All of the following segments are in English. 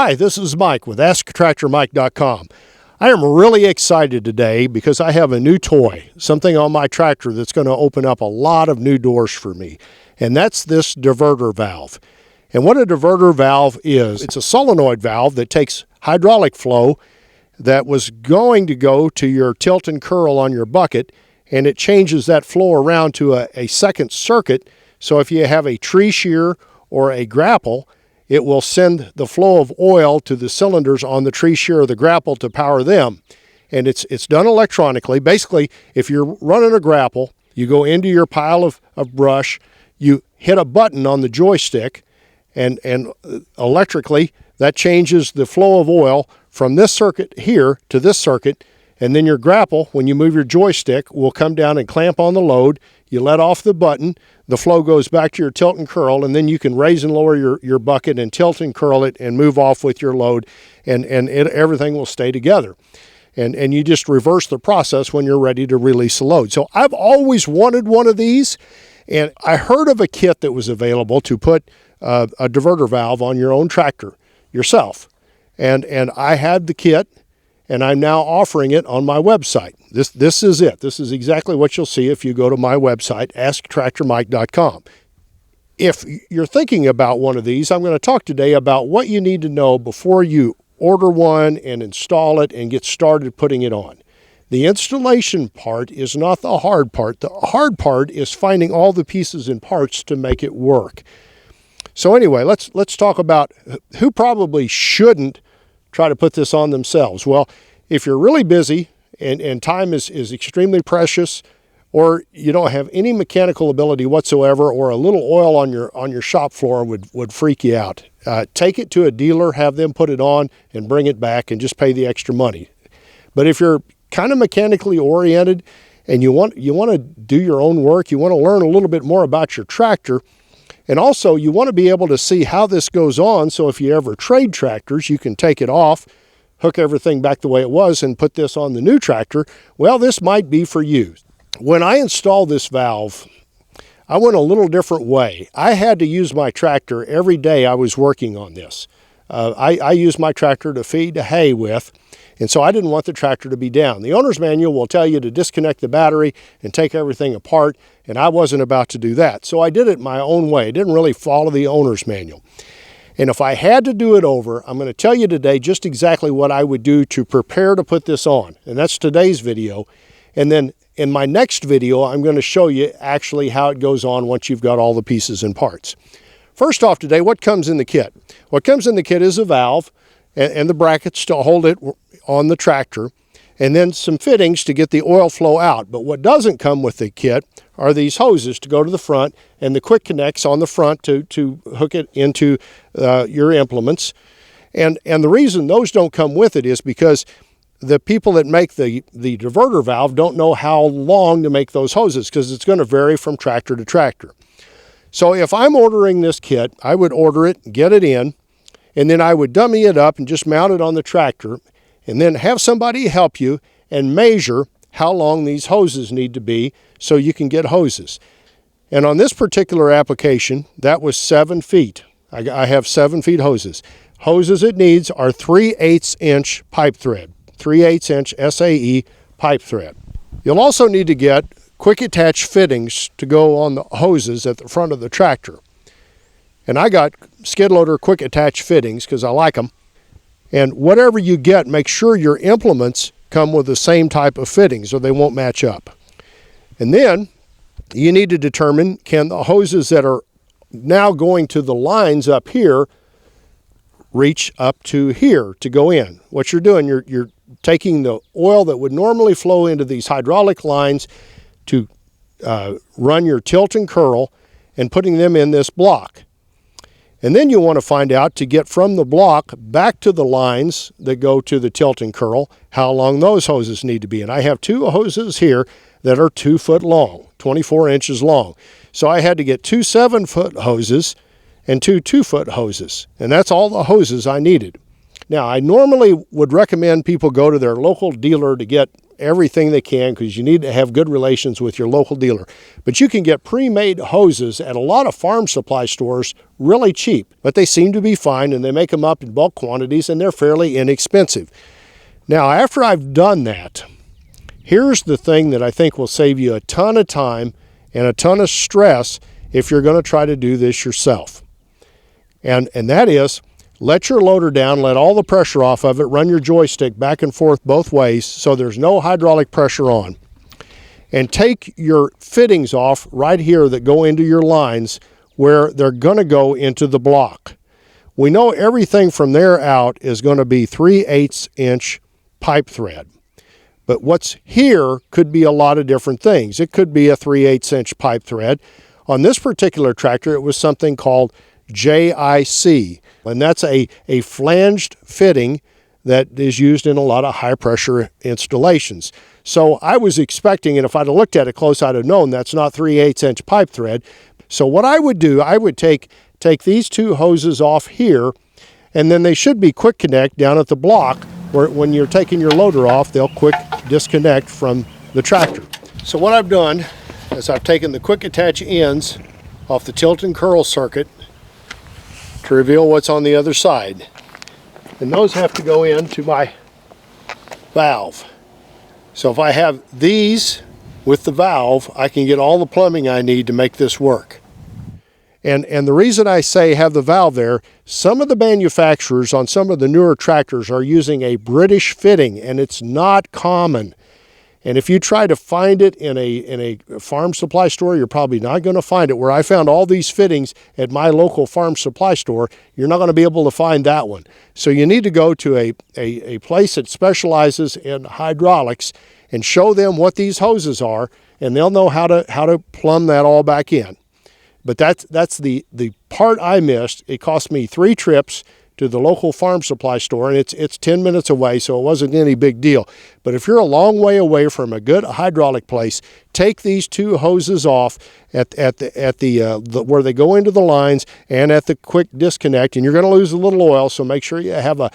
Hi, this is Mike with AskTractorMike.com. I am really excited today because I have a new toy, something on my tractor that's going to open up a lot of new doors for me, and that's this diverter valve. And what a diverter valve is, it's a solenoid valve that takes hydraulic flow that was going to go to your tilt and curl on your bucket, and it changes that flow around to a second circuit. So if you have a tree shear or a grapple, it will send the flow of oil to the cylinders on the tree shear or the grapple to power them. And it's done electronically. Basically, if you're running a grapple, you go into your pile of brush, you hit a button on the joystick, and electrically that changes the flow of oil from this circuit here to this circuit. And then your grapple, when you move your joystick, will come down and clamp on the load. You let off the button, the flow goes back to your tilt and curl, and then you can raise and lower your bucket and tilt and curl it and move off with your load, and everything will stay together. And you just reverse the process when you're ready to release the load. So I've always wanted one of these, and I heard of a kit that was available to put a diverter valve on your own tractor yourself. And I had the kit, and I'm now offering it on my website. This is it. This is exactly what you'll see if you go to my website, AskTractorMike.com. If you're thinking about one of these, I'm going to talk today about what you need to know before you order one and install it and get started putting it on. The installation part is not the hard part. The hard part is finding all the pieces and parts to make it work. So anyway, let's talk about who probably shouldn't try to put this on themselves. Well, if you're really busy and time is extremely precious, or you don't have any mechanical ability whatsoever, or a little oil on your shop floor would freak you out, take it to a dealer, have them put it on, and bring it back and just pay the extra money. But if you're kind of mechanically oriented and you want to do your own work, you want to learn a little bit more about your tractor, and also you want to be able to see how this goes on, so if you ever trade tractors, you can take it off, hook everything back the way it was, and put this on the new tractor. Well, this might be for you. When I installed this valve, I went a little different way. I had to use my tractor every day I was working on this. I used my tractor to feed hay with, and so I didn't want the tractor to be down. The owner's manual will tell you to disconnect the battery and take everything apart, and I wasn't about to do that. So I did it my own way. I didn't really follow the owner's manual. And if I had to do it over, I'm going to tell you today just exactly what I would do to prepare to put this on. And that's today's video. And then in my next video, I'm going to show you actually how it goes on once you've got all the pieces and parts. First off today, what comes in the kit? What comes in the kit is a valve and the brackets to hold it on the tractor, and then some fittings to get the oil flow out. But what doesn't come with the kit are these hoses to go to the front and the quick connects on the front to hook it into your implements. And the reason those don't come with it is because the people that make the diverter valve don't know how long to make those hoses, because it's going to vary from tractor to tractor. So if I'm ordering this kit, I would order it, get it in, and then I would dummy it up and just mount it on the tractor, and then have somebody help you and measure how long these hoses need to be so you can get hoses. And on this particular application, that was 7 feet. I have 7 feet hoses. Hoses it needs are 3/8 inch pipe thread, 3/8 inch SAE pipe thread. You'll also need to get quick attach fittings to go on the hoses at the front of the tractor. And I got skid loader quick attach fittings because I like them. And whatever you get, make sure your implements come with the same type of fittings or they won't match up. And then you need to determine, can the hoses that are now going to the lines up here reach up to here to go in? What you're doing, you're taking the oil that would normally flow into these hydraulic lines to run your tilt and curl and putting them in this block. And then you want to find out, to get from the block back to the lines that go to the tilt and curl, how long those hoses need to be. And I have 2 hoses here that are 2 foot long, 24 inches long. So I had to get 2 7-foot hoses and 2 2-foot hoses. And that's all the hoses I needed. Now, I normally would recommend people go to their local dealer to get everything they can because you need to have good relations with your local dealer. But you can get pre-made hoses at a lot of farm supply stores really cheap, but they seem to be fine, and they make them up in bulk quantities, and they're fairly inexpensive. Now, after I've done that, here's the thing that I think will save you a ton of time and a ton of stress if you're going to try to do this yourself. And that is, let your loader down, let all the pressure off of it, run your joystick back and forth both ways so there's no hydraulic pressure on. And take your fittings off right here that go into your lines where they're going to go into the block. We know everything from there out is going to be 3/8 inch pipe thread. But what's here could be a lot of different things. It could be a 3/8 inch pipe thread. On this particular tractor, it was something called JIC, and that's a flanged fitting that is used in a lot of high pressure installations. So I was expecting, and if I'd have looked at it close, I'd have known that's not 3/8 inch pipe thread. So what I would do, I would take these two hoses off here, and then they should be quick connect down at the block, where when you're taking your loader off, they'll quick disconnect from the tractor. So what I've done is I've taken the quick attach ends off the tilt and curl circuit to reveal what's on the other side. And those have to go into my valve. So if I have these with the valve, I can get all the plumbing I need to make this work. And the reason I say have the valve there, some of the manufacturers on some of the newer tractors are using a British fitting, and it's not common. And if you try to find it in a farm supply store, you're probably not going to find it. Where I found all these fittings at my local farm supply store, you're not going to be able to find that one. So you need to go to a place that specializes in hydraulics and show them what these hoses are, and they'll know how to plumb that all back in. But that's the part I missed. It cost me 3 trips to the local farm supply store, and it's 10 minutes away, so it wasn't any big deal. But if you're a long way away from a good hydraulic place, take these 2 hoses off at the where they go into the lines and at the quick disconnect, and you're going to lose a little oil, so make sure you have a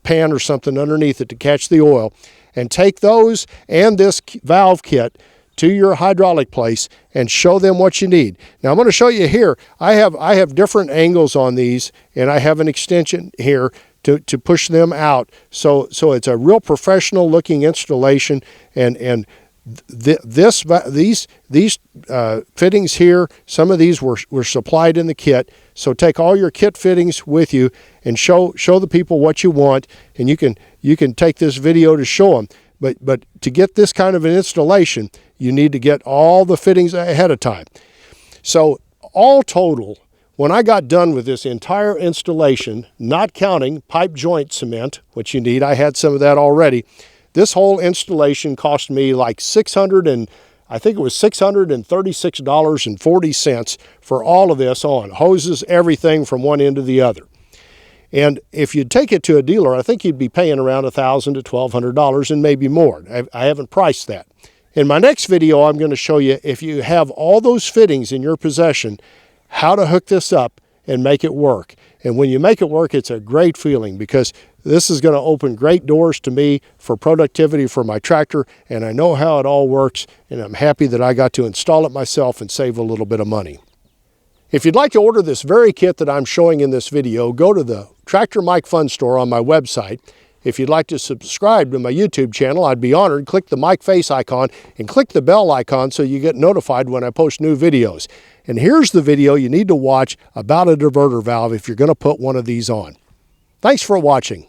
pan or something underneath it to catch the oil. And take those and this valve kit to your hydraulic place and show them what you need. Now I'm going to show you here. I have different angles on these, and I have an extension here to push them out. So it's a real professional looking installation, and these fittings here, some of these were supplied in the kit. So take all your kit fittings with you and show the people what you want, and you can take this video to show them. But to get this kind of an installation, you need to get all the fittings ahead of time. So all total, when I got done with this entire installation, not counting pipe joint cement, which you need, I had some of that already, this whole installation cost me like $636.40 for all of this on hoses, everything from one end to the other. And if you'd take it to a dealer, I think you'd be paying around $1,000 to $1,200 and maybe more. I haven't priced that. In my next video, I'm going to show you, if you have all those fittings in your possession, how to hook this up and make it work. And when you make it work, it's a great feeling, because this is going to open great doors to me for productivity for my tractor, and I know how it all works, and I'm happy that I got to install it myself and save a little bit of money. If you'd like to order this very kit that I'm showing in this video, go to the Tractor Mike Fun Store on my website. If you'd like to subscribe to my YouTube channel, I'd be honored. Click the Mike face icon and click the bell icon so you get notified when I post new videos. And here's the video you need to watch about a diverter valve if you're going to put one of these on. Thanks for watching.